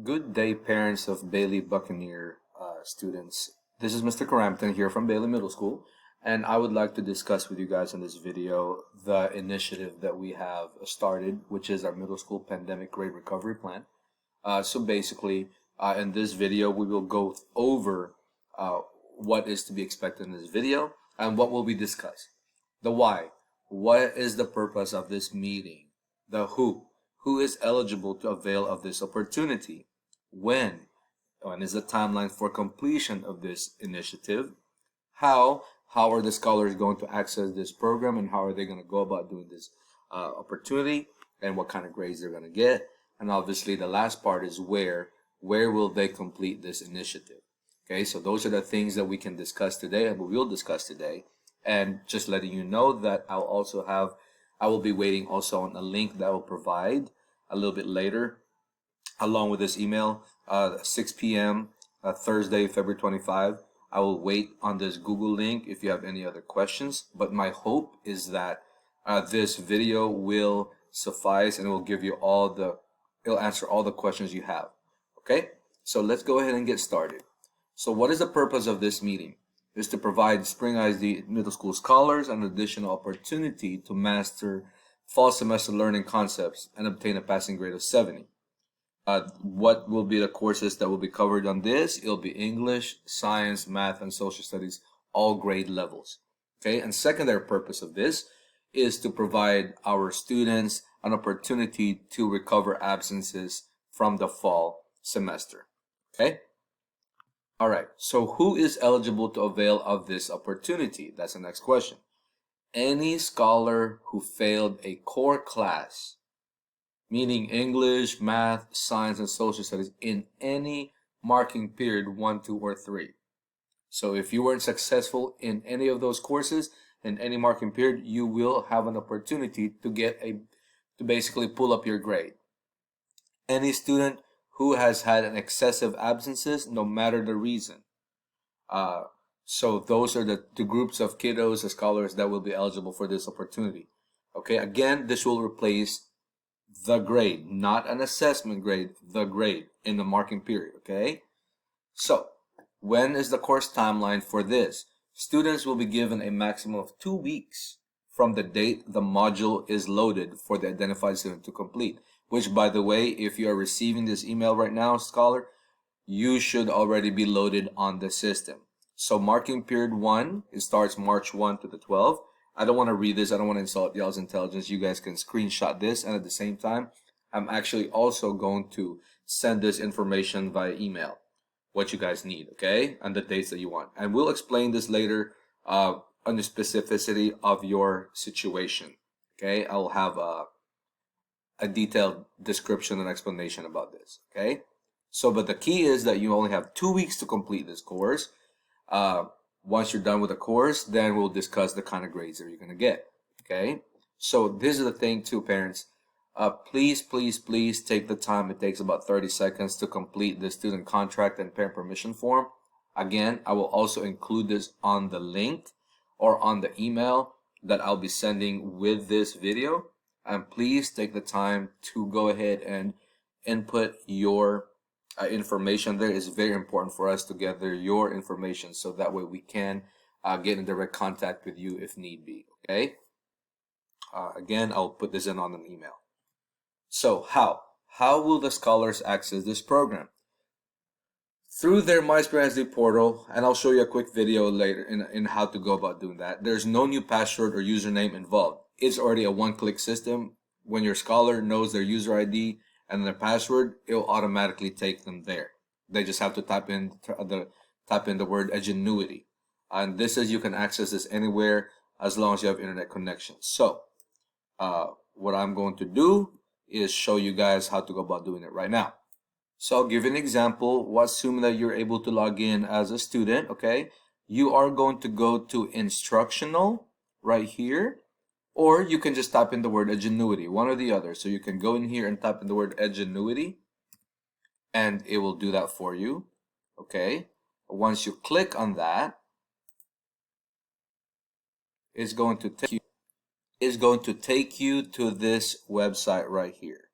Good day, parents of Bailey Buccaneer students. This is Mr. Crampton here from Bailey Middle School, and I would like to discuss with you guys in this video the initiative that we have started, which is our middle school pandemic grade recovery plan. So basically, in this video, we will go over what is to be expected in this video and what will be discussed. The why. What is the purpose of this meeting? The who. Who is eligible to avail of this opportunity? When? When is the timeline for completion of this initiative? How? How are the scholars going to access this program, and how are they going to go about doing this opportunity, and what kind of grades they're going to get? And obviously the last part is where will they complete this initiative? Okay, so those are the things that we can discuss today, and we will discuss today. And just letting you know that I will be waiting also on a link that I will provide a little bit later, along with this email, 6 p.m. Thursday, February 25. I will wait on this Google link if you have any other questions. But my hope is that this video will suffice and it will give you it'll answer all the questions you have. Okay, so let's go ahead and get started. So what is the purpose of this meeting? Is to provide Spring ISD middle school scholars an additional opportunity to master fall semester learning concepts and obtain a passing grade of 70. What will be the courses that will be covered on this? It'll be English, Science, Math, and Social Studies, all grade levels. Okay, and secondary purpose of this is to provide our students an opportunity to recover absences from the fall semester. Okay. All right, so who is eligible to avail of this opportunity? That's the next question. Any scholar who failed a core class, meaning English, Math, Science, and Social Studies in any marking period 1, 2, or 3. So if you weren't successful in any of those courses in any marking period, you will have an opportunity to basically pull up your grade. Any student who has had an excessive absences, no matter the reason. So those are the groups of kiddos and scholars that will be eligible for this opportunity. Okay, again, this will replace the grade, not an assessment grade, the grade in the marking period. Okay, so when is the course timeline for this? Students will be given a maximum of 2 weeks from the date the module is loaded for the identified student to complete. Which, by the way, if you are receiving this email right now, scholar, you should already be loaded on the system. So marking period 1, it starts March 1 to the 12th. I don't want to read this. I don't want to insult y'all's intelligence. You guys can screenshot this. And at the same time, I'm actually also going to send this information via email, what you guys need, okay? And the dates that you want. And we'll explain this later on the specificity of your situation, okay? I'll have a detailed description and explanation about this. Okay, so but the key is that you only have 2 weeks to complete this course. Once you're done with the course, then we'll discuss the kind of grades that you're going to get. Okay, so this is the thing too, parents. Please take the time. It takes about 30 seconds to complete the student contract and parent permission form. Again, I will also include this on the link or on the email that I'll be sending with this video. And please take the time to go ahead and input your information there. It's very important for us to gather your information so that way we can get in direct contact with you if need be. Okay. Again, I'll put this in on an email. So how will the scholars access this program? Through their MySpring portal, and I'll show you a quick video later in how to go about doing that. There's no new password or username involved. It's already a one-click system. When your scholar knows their user ID and their password, it'll automatically take them there. They just have to type in the word ingenuity. And this is, you can access this anywhere as long as you have internet connection. So what I'm going to do is show you guys how to go about doing it right now. So I'll give you an example. Assuming that you're able to log in as a student, okay? You are going to go to instructional right here, or you can just type in the word ingenuity, one or the other. So you can go in here and type in the word ingenuity, and it will do that for you, okay? Once you click on that, it's going to take you to this website right here.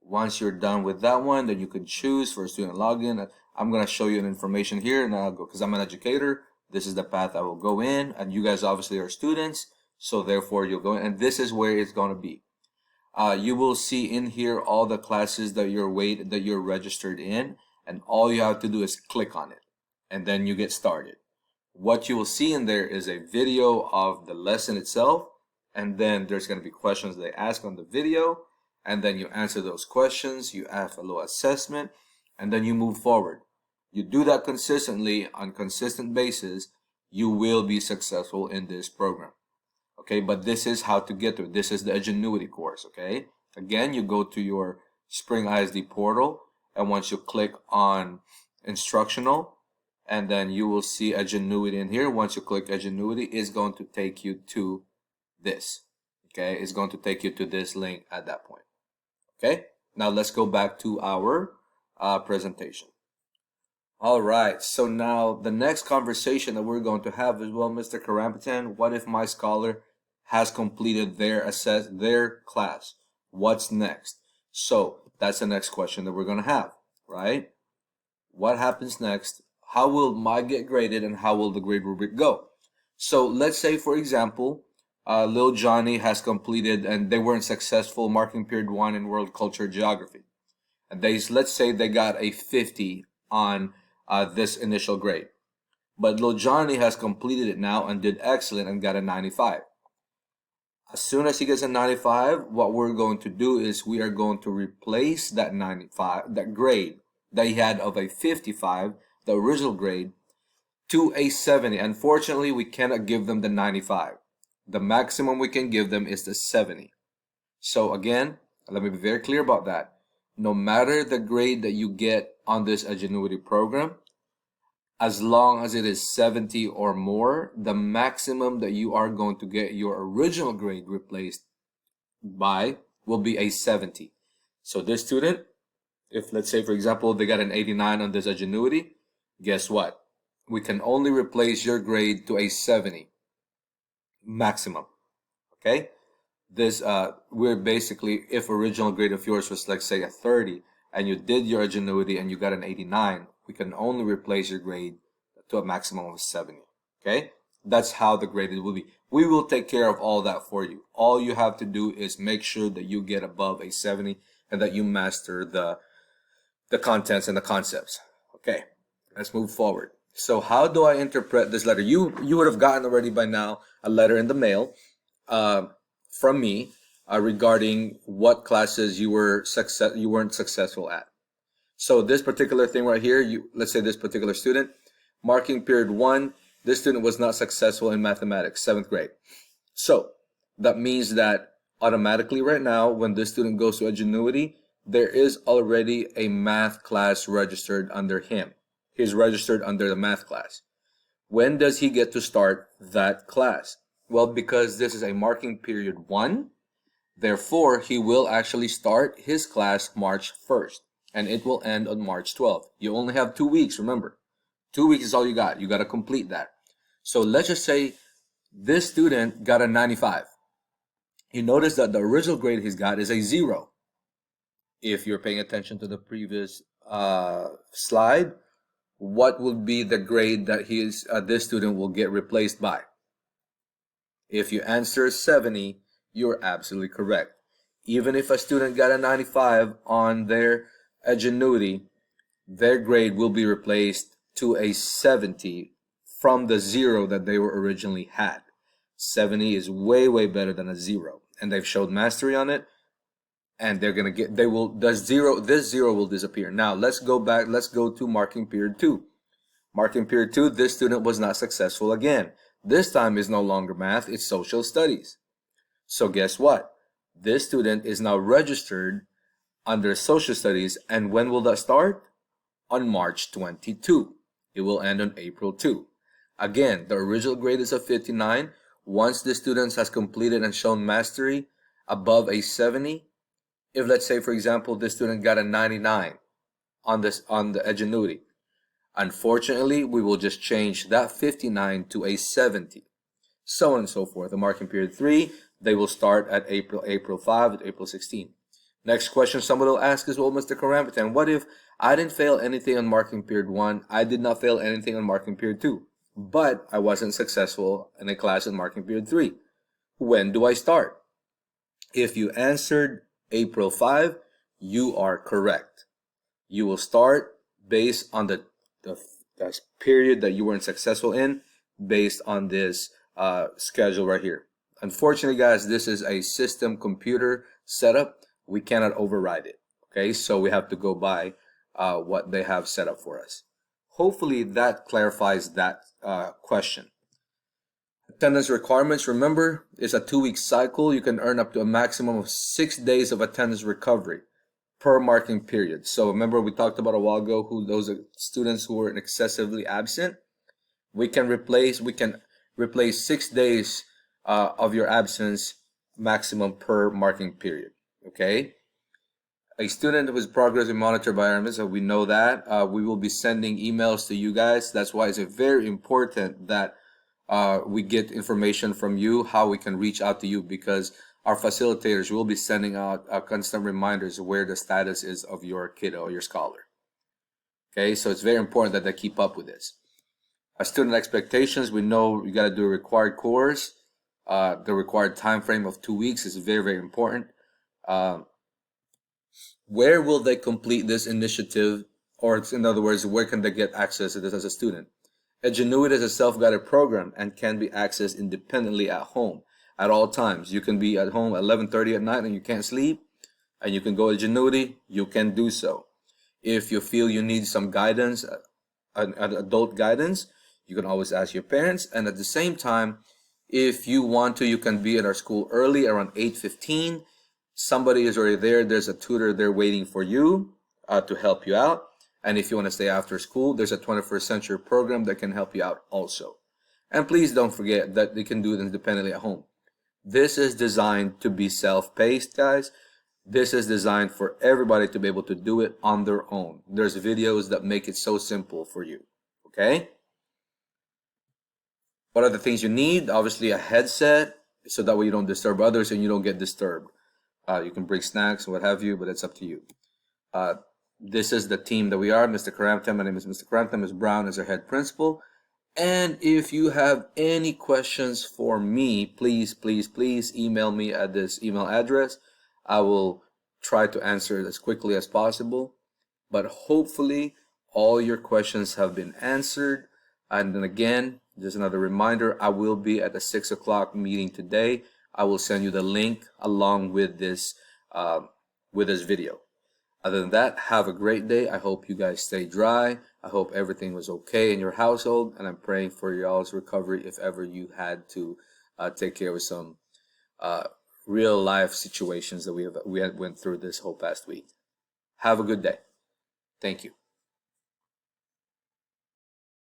Once you're done with that one, then you can choose for a student login. I'm going to show you an information here, and I'll go, because I'm an educator, this is the path I will go in, and you guys obviously are students, so therefore you'll go in, and this is where it's going to be. You will see in here all the classes that you're registered in, and all you have to do is click on it, and then you get started. What you will see in there is a video of the lesson itself, and then there's going to be questions they ask on the video, and then you answer those questions, you have a little assessment, and then you move forward. You do that consistently on consistent basis, you will be successful in this program. Okay, but this is how to get to it. This is the Edgenuity course, okay? Again, you go to your Spring ISD portal, and once you click on instructional, and then you will see Edgenuity in here. Once you click Edgenuity, it's going to take you to this, okay? It's going to take you to this link at that point, okay? Now let's go back to our presentation. All right, so now the next conversation that we're going to have is, well, Mr. Karampitan, what if my scholar has completed their class? What's next? So that's the next question that we're going to have, right? What happens next? How will my get graded, and how will the grade rubric go? So let's say, for example, Lil Johnny has completed, and they weren't successful marking period 1 in world culture geography. And let's say they got a 50 on this initial grade. But Lil Johnny has completed it now and did excellent and got a 95. As soon as he gets a 95, what we're going to do is we are going to replace that 95, that grade that he had of a 55, the original grade, to a 70. Unfortunately, we cannot give them the 95. The maximum we can give them is the 70. So again, let me be very clear about that. No matter the grade that you get on this Edgenuity program, as long as it is 70 or more, the maximum that you are going to get your original grade replaced by will be a 70. So this student, if let's say, for example, they got an 89 on this Edgenuity, guess what? We can only replace your grade to a 70 maximum, okay? This, we're basically, if original grade of yours was, let's say, a 30, and you did your Edgenuity and you got an 89, we can only replace your grade to a maximum of 70, okay? That's how the graded will be. We will take care of all that for you. All you have to do is make sure that you get above a 70 and that you master the contents and the concepts. Okay, let's move forward. So how do I interpret this letter? You would have gotten already by now a letter in the mail from me regarding what classes you weren't successful at. So this particular thing right here, let's say this particular student, marking period 1, this student was not successful in mathematics, 7th grade. So that means that automatically right now, when this student goes to Edgenuity, there is already a math class registered under him. He's registered under the math class. When does he get to start that class? Well, because this is a marking period 1, therefore he will actually start his class March 1st. And it will end on March 12th. You only have 2 weeks, remember. 2 weeks is all you got. You got to complete that. So let's just say this student got a 95. You notice that the original grade he's got is a 0. If you're paying attention to the previous slide, what will be the grade that this student will get replaced by? If you answer 70, you're absolutely correct. Even if a student got a 95 on their Edgenuity, their grade will be replaced to a 70 from the 0 that they were originally had. 70 is way, way better than a 0. And they've showed mastery on it. And they're going to get, this 0 will disappear. Now, let's go back. Let's go to marking period 2. Marking period 2, this student was not successful again. This time is no longer math, it's social studies. So guess what? This student is now registered under social studies. And when will that start? On March 22. It will end on April 2. Again, the original grade is a 59. Once the student has completed and shown mastery above a 70, if let's say, for example, this student got a 99 on the Edgenuity, unfortunately, we will just change that 59 to a 70. So on and so forth. The marking period 3, they will start at April 5 to April 16. Next question somebody will ask is, well, Mr. Karamatan, what if I didn't fail anything on marking period 1, I did not fail anything on marking period 2, but I wasn't successful in a class in marking period 3? When do I start? If you answered April 5, you are correct. You will start based on the period that you weren't successful in, based on this schedule right here. Unfortunately, guys, this is a system computer setup. We cannot override it. Okay, so we have to go by what they have set up for us. Hopefully that clarifies that question. Attendance requirements, remember, is a 2-week cycle. You can earn up to a maximum of 6 days of attendance recovery per marking period. So remember, we talked about a while ago who those are students who were excessively absent. We can replace 6 days of your absence maximum per marking period. Okay. A student whose progress is monitored by RBMS, so we know that. We will be sending emails to you guys. That's why it's very important that we get information from you, how we can reach out to you, because our facilitators will be sending out constant reminders of where the status is of your kiddo or your scholar. Okay, so it's very important that they keep up with this. Student expectations, we know you got to do a required course. The required time frame of 2 weeks is very, very important. Where will they complete this initiative? Or in other words, where can they get access to this as a student? Edgenuity is a self-guided program and can be accessed independently at home at all times. You can be at home at 11:30 at night and you can't sleep, and you can go Edgenuity, you can do so. If you feel you need some guidance, adult guidance, you can always ask your parents. And at the same time, if you want to, you can be at our school early around 8:15. Somebody is already there. There's a tutor there waiting for you to help you out. And if you want to stay after school, there's a 21st century program that can help you out also. And please don't forget that they can do it independently at home. This is designed to be self-paced, guys. This is designed for everybody to be able to do it on their own. There's videos that make it so simple for you. Okay? What are the things you need? Obviously a headset, so that way you don't disturb others and you don't get disturbed. You can bring snacks and what have you, but it's up to you. This is the team that we are. Mr. Karamtan, my name is Mr. Karamtan. Ms. Brown is our head principal. And if you have any questions for me, please, please, please email me at this email address. I will try to answer it as quickly as possible. But hopefully all your questions have been answered. And then again, just another reminder, I will be at the 6 o'clock meeting today. I will send you the link along with this video. Other than that, have a great day. I hope you guys stay dry. I hope everything was okay in your household, and I'm praying for y'all's recovery if ever you had to take care of some real life situations that we went through this whole past week. Have a good day. Thank you.